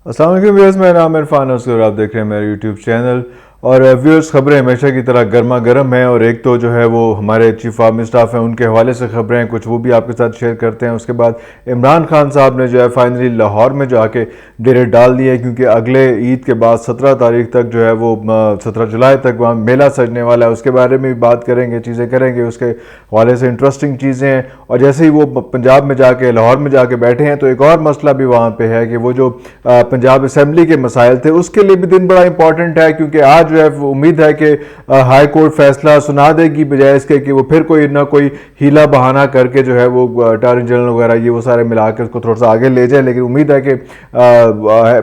السلام علیکم ویورز، میرا نام عرفان اسکر اور آپ دیکھ رہے ہیں میرا یوٹیوب چینل. اور ویورز، خبریں ہمیشہ کی طرح گرما گرم ہیں، اور ایک تو جو ہے وہ ہمارے چیف آرمی اسٹاف ہیں ان کے حوالے سے خبریں ہیں، کچھ وہ بھی آپ کے ساتھ شیئر کرتے ہیں. اس کے بعد عمران خان صاحب نے جو ہے فائنلی لاہور میں جا کے ڈیرے ڈال دیے، کیونکہ اگلے عید کے بعد 17 تاریخ تک جو ہے وہ 17 جولائی تک وہاں میلہ سجنے والا ہے. اس کے بارے میں بھی بات کریں گے، چیزیں کریں گے، اس کے حوالے سے انٹرسٹنگ چیزیں ہیں. اور جیسے ہی وہ پنجاب میں جا کے لاہور میں جا کے بیٹھے ہیں تو ایک اور مسئلہ بھی وہاں پہ ہے کہ وہ جو پنجاب اسمبلی کے مسائل تھے اس کے لیے بھی دن بڑا امپورٹنٹ ہے، کیونکہ آج جو ہے امید ہے کہ ہائی کورٹ فیصلہ سنا دے گی، بجائے اس کے کہ وہ پھر کوئی نہ کوئی ہیلا بہانہ کر کے جو ہے وہ اٹارنی جنرل وغیرہ یہ وہ سارے ملا کے اس کو تھوڑا سا آگے لے جائے. لیکن امید ہے کہ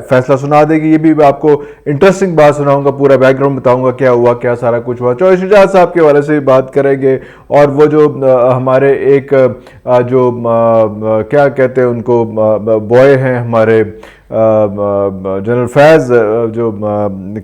فیصلہ سنا دے گی. یہ بھی آپ کو انٹرسٹنگ بات سناؤں گا، پورا بیک گراؤنڈ بتاؤں گا کیا ہوا، کیا سارا کچھ ہوا. چوہے شجاعت صاحب کے حوالے سے بھی بات کریں گے، اور وہ جو ہمارے ایک جو کیا کہتے ہیں ان کو بوائے ہیں ہمارے جنرل فیض، جو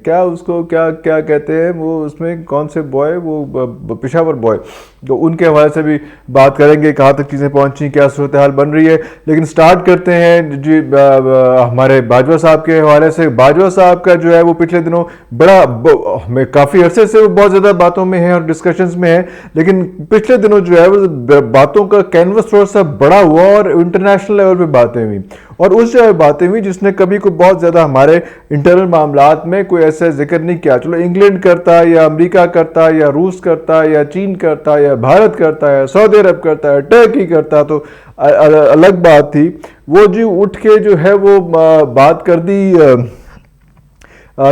کیا اس کو کیا کہتے ہیں وہ، اس میں کون سے بوائے، وہ پشاور بوائے، تو ان کے حوالے سے بھی بات کریں گے کہاں تک چیزیں پہنچی، کیا صورتحال بن رہی ہے. لیکن سٹارٹ کرتے ہیں جی ہمارے باجوہ صاحب کے حوالے سے. باجوہ صاحب کا جو ہے وہ پچھلے دنوں بڑا کافی عرصے سے وہ بہت زیادہ باتوں میں ہیں اور ڈسکشنز میں ہیں، لیکن پچھلے دنوں جو ہے وہ باتوں کا کینوس تھوڑا سا بڑا ہوا اور انٹرنیشنل لیول پہ باتیں ہوئی. اور اس جو ہے باتیں ہوئی جس نے کبھی کو بہت زیادہ ہمارے انٹرنل معاملات میں کوئی ایسا ذکر نہیں کیا. چلو انگلینڈ کرتا یا امریکہ کرتا یا روس کرتا یا چین کرتا یا بھارت کرتا ہے، سعودی عرب کرتا ہے، ٹرکی کرتا تو الگ بات تھی. وہ جی اٹھ کے جو ہے وہ بات کر دی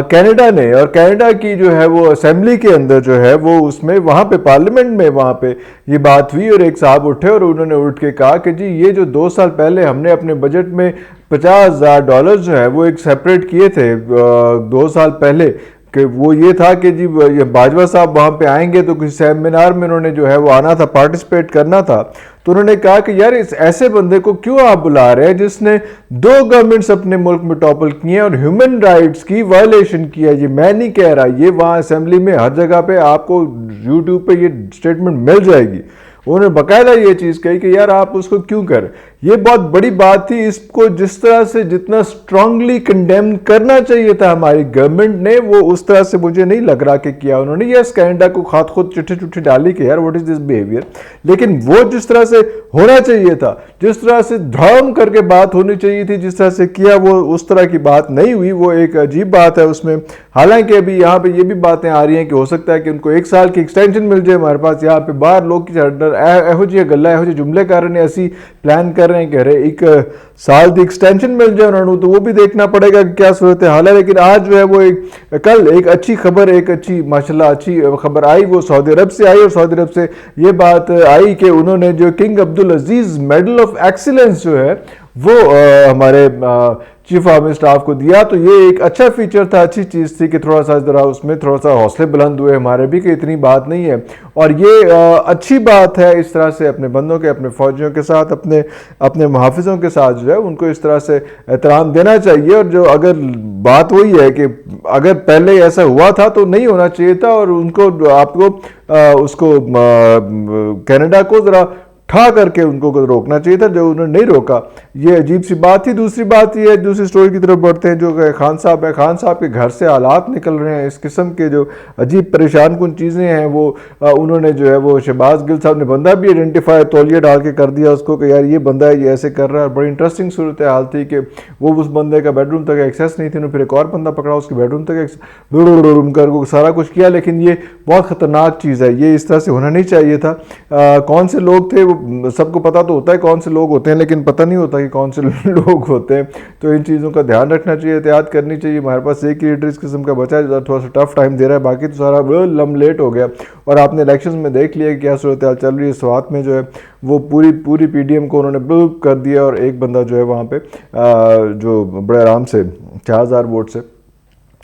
کینیڈا نے، اور کینیڈا کی جو ہے وہ اسمبلی کے اندر جو ہے وہ اس میں وہاں پہ پارلیمنٹ میں وہاں پہ یہ بات ہوئی، اور ایک صاحب اٹھے اور انہوں نے اٹھ کے کہا کہ جی یہ جو 2 سال پہلے ہم نے اپنے بجٹ میں $50,000 جو ہے وہ ایک سیپریٹ کیے تھے 2 سال پہلے، کہ وہ یہ تھا کہ جی یہ باجوہ صاحب وہاں پہ آئیں گے تو کسی سیمینار میں انہوں نے جو ہے وہ آنا تھا، پارٹیسپیٹ کرنا تھا. تو انہوں نے کہا کہ یار اس ایسے بندے کو کیوں آپ بلا رہے ہیں جس نے 2 گورنمنٹس اپنے ملک میں ٹاپل کی ہیں اور ہیومن رائٹس کی وائلیشن کیا. یہ میں نہیں کہہ رہا، یہ وہاں اسمبلی میں ہر جگہ پہ آپ کو یوٹیوب پہ یہ سٹیٹمنٹ مل جائے گی. انہوں نے باقاعدہ یہ چیز کہی کہ یار آپ اس کو کیوں کر. یہ بہت بڑی بات تھی. اس کو جس طرح سے جتنا سٹرونگلی کنڈیم کرنا چاہیے تھا ہماری گورنمنٹ نے، وہ اس طرح سے مجھے نہیں لگ رہا کہ کیا انہوں نے. یس کینیڈا کو خود چٹھی ڈالی کہ یار واٹ از دس بیہیویئر، لیکن وہ جس طرح سے ہونا چاہیے تھا، جس طرح سے دھڑام کر کے بات ہونی چاہیے تھی، جس طرح سے کیا وہ اس طرح کی بات نہیں ہوئی. وہ ایک عجیب بات ہے اس میں. حالانکہ ابھی یہاں پہ یہ بھی باتیں آ رہی ہیں کہ ہو سکتا ہے کہ ان کو 1 سال کی ایکسٹینشن مل جائے. ہمارے پاس یہاں پہ باہر لوگ کی ਇਹੋ ਜਿਹੀ ਗੱਲਾਂ ਇਹੋ ਜਿਹੇ ਜੁਮਲੇ ਕਰ ਰਹੇ ਨੇ, ਅਸੀਂ پلان کر رہے ہیں کہ 1 سال کی ایکسٹینشن مل جائے انہوں نے، تو وہ بھی دیکھنا پڑے گا کہ کیا صورتحال ہے. لیکن آج جو ہے وہ کل ایک اچھی خبر، ایک اچھی ماشاءاللہ اچھی خبر آئی، وہ سعودی عرب سے آئی. اور سعودی عرب سے یہ بات آئی کہ انہوں نے جو King Abdulaziz medal of excellence جو ہے وہ ہمارے چیف آرمی اسٹاف کو دیا. تو یہ ایک اچھا فیچر تھا، اچھی چیز تھی کہ تھوڑا سا ذرا اس میں تھوڑا سا حوصلے بلند ہوئے ہمارے بھی کہ اتنی بات نہیں ہے. اور یہ اچھی بات ہے اس طرح سے اپنے بندوں کے، اپنے فوجیوں کے ساتھ، اپنے محافظوں کے ساتھ جو ہے ان کو اس طرح سے احترام دینا چاہیے. اور جو اگر بات وہی ہے کہ اگر پہلے ایسا ہوا تھا تو نہیں ہونا چاہیے تھا، اور ان کو آپ کو اس کو کینیڈا کو ذرا ٹھا کر کے ان کو روکنا چاہیے تھا، جو انہوں نے نہیں روکا. یہ عجیب سی بات تھی. دوسری بات یہ ہے، دوسری سٹوری کی طرف بڑھتے ہیں، جو کہ خان صاحب ہے. خان صاحب کے گھر سے حالات نکل رہے ہیں اس قسم کے جو عجیب پریشان کن چیزیں ہیں. وہ انہوں نے جو ہے وہ شہباز گل صاحب نے بندہ بھی آئیڈینٹیفائی تولیہ ڈال کے کر دیا اس کو کہ یار یہ بندہ ہے، یہ ایسے کر رہا ہے. بڑی انٹرسٹنگ صورتحال تھی کہ وہ اس بندے کا بیڈ روم تک ایکسیس نہیں تھی. انہوں نے پھر ایک اور بندہ پکڑا، اس کے بیڈ روم تک کر سارا کچھ کیا. لیکن یہ بہت خطرناک چیز ہے، یہ اس طرح سے ہونا نہیں چاہیے تھا. کون سے لوگ تھے وہ سب کو پتا تو ہوتا ہے کون سے لوگ ہوتے ہیں، لیکن پتہ نہیں ہوتا کہ کون سے لوگ ہوتے ہیں. تو ان چیزوں کا دھیان رکھنا چاہیے، احتیاط کرنی چاہیے. ہمارے پاس ایک ہی لیڈر اس قسم کا بچا ہے جو تھوڑا سا ٹف ٹائم دے رہا ہے، باقی تو سارا لم لیٹ ہو گیا. اور آپ نے الیکشنز میں دیکھ لیا کہ کیا صورتحال چل رہی ہے. سوات میں جو ہے وہ پوری پی ڈی ایم کو انہوں نے بلک کر دیا، اور ایک بندہ جو ہے وہاں پہ جو بڑے آرام سے 4000 ووٹ سے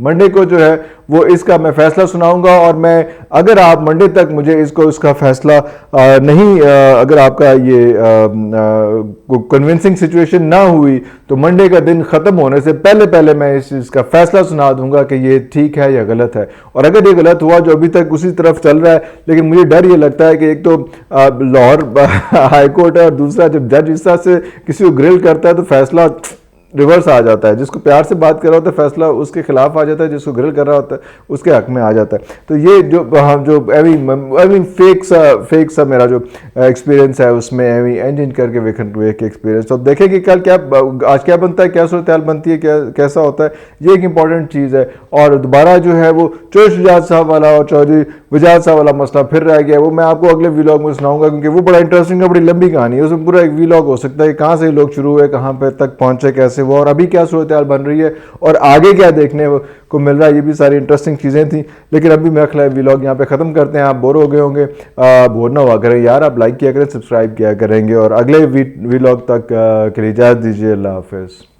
منڈے کو جو ہے وہ اس کا میں فیصلہ سناؤں گا، اور میں اگر آپ منڈے تک مجھے اس کا فیصلہ نہیں، اگر آپ کا یہ کنونسنگ سچویشن نہ ہوئی تو منڈے کا دن ختم ہونے سے پہلے میں اس کا فیصلہ سنا دوں گا کہ یہ ٹھیک ہے یا غلط ہے. اور اگر یہ غلط ہوا جو ابھی تک اسی طرف چل رہا ہے، لیکن مجھے ڈر یہ لگتا ہے کہ ایک تو لاہور ہائی کورٹ ہے، اور دوسرا جب جج اس طرح سے کسی کو گرل کرتا ہے تو فیصلہ ریورس آ جاتا ہے. جس کو پیار سے بات کر رہا ہوتا ہے فیصلہ اس کے خلاف آ جاتا ہے، جس کو گرل کر رہا ہوتا ہے اس کے حق میں آ جاتا ہے. تو یہ جو فیک سا میرا جو ایکسپیرینس ہے اس میں انجن کر کے ویک کے ایکسپیرینس. تو اب دیکھیں کہ کل آج کیا بنتا ہے، کیا صورتحال بنتی ہے، کیسا ہوتا ہے. یہ ایک امپورٹنٹ چیز ہے. اور دوبارہ جو ہے وہ چودھری شجاعت صاحب والا اور چودھری وجاہت صاحب والا مسئلہ پھر رہ گیا. وہ میں آپ کو اگلے ویلاگ میں سناؤں گا، کیونکہ وہ بڑا انٹرسٹنگ ہے، بڑی لمبی کہانی ہے. اس میں پورا ایک ویلاگ ہو سکتا ہے کہ کہاں سے لوگ شروع ہوئے، کہاں پہ تک پہنچے، کیسے وہ، اور ابھی کیا صورتحال بن رہی ہے، اور آگے کیا دیکھنے کو مل رہا ہے. یہ بھی ساری انٹرسٹنگ چیزیں تھیں. لیکن ابھی میرا خیال ہے ویلاگ یہاں پہ ختم کرتے ہیں. آپ بور ہو گئے ہوں گے، بور نہ ہوا کریں یار، آپ لائک کیا کریں، سبسکرائب کیا کریں گے. اور اگلے ویلاگ تک کے لیے اجازت دیجیے. اللہ حافظ.